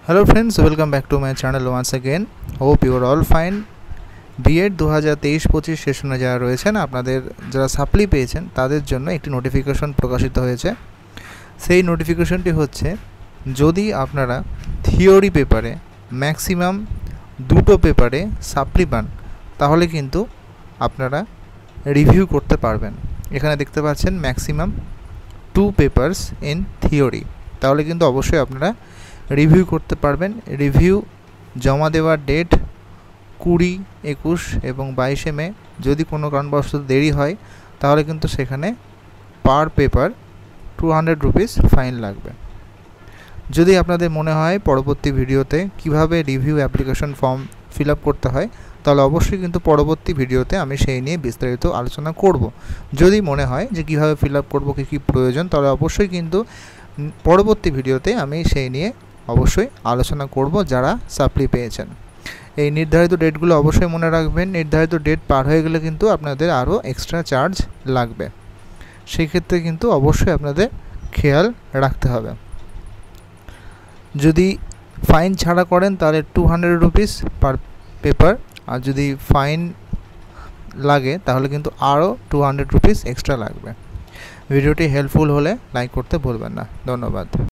Hello friends, welcome back to my channel once again. Hope you are all fine. B.Ed 2023-25 সেশনে যারা রয়েছেন আপনাদের যারা সাপ্লি পেয়েছেন তাদের জন্য একটি নোটিফিকেশন প্রকাশিত হয়েছে। সেই নোটিফিকেশনটি হচ্ছে যদি আপনারা থিওরি পেপারে ম্যাক্সিমাম দুটো পেপারে সাপ্লি পান তাহলে কিন্তু আপনারা রিভিউ করতে পারবেন। এখানে দেখতে পাচ্ছেন ম্যাক্সিমাম 2 পেপারস ইন থিওরি, তাহলে কিন্তু অবশ্যই আপনারা রিভিউ করতে পারবেন। রিভিউ জমা দেওয়ার ডেট 20, 21 এবং 22 মে। যদি কোনো কারণবশত দেরি হয় তাহলে কিন্তু সেখানে পার পেপার 200 রুপিস ফাইন লাগবে। যদি আপনাদের মনে হয় পরবর্তী ভিডিওতে কিভাবে review application form fill up করতে হয় তাহলে অবশ্যই কিন্তু পরবর্তী ভিডিওতে আমি সেই নিয়ে বিস্তারিত আলোচনা করব। যদি মনে হয় যে কীভাবে ফিল আপ করবো, কী প্রয়োজন, তাহলে অবশ্যই কিন্তু পরবর্তী ভিডিওতে আমি সেই নিয়ে অবশ্যই আলোচনা করব যারা সাপ্লি পেয়েছেন। এই নির্ধারিত ডেটগুলো অবশ্যই মনে রাখবেন। নির্ধারিত ডেট পার হয়ে গেলে কিন্তু আপনাদের আরও এক্সট্রা চার্জ লাগবে, সেই ক্ষেত্রে কিন্তু অবশ্যই আপনাদের খেয়াল রাখতে হবে। যদি ফাইন ছাড়া করেন তাহলে 200 রুপিস পার পেপার, আর যদি ফাইন লাগে তাহলে কিন্তু আরও 200 রুপিস এক্সট্রা লাগবে। ভিডিওটি হেল্পফুল হলে লাইক করতে ভুলবেন না। ধন্যবাদ।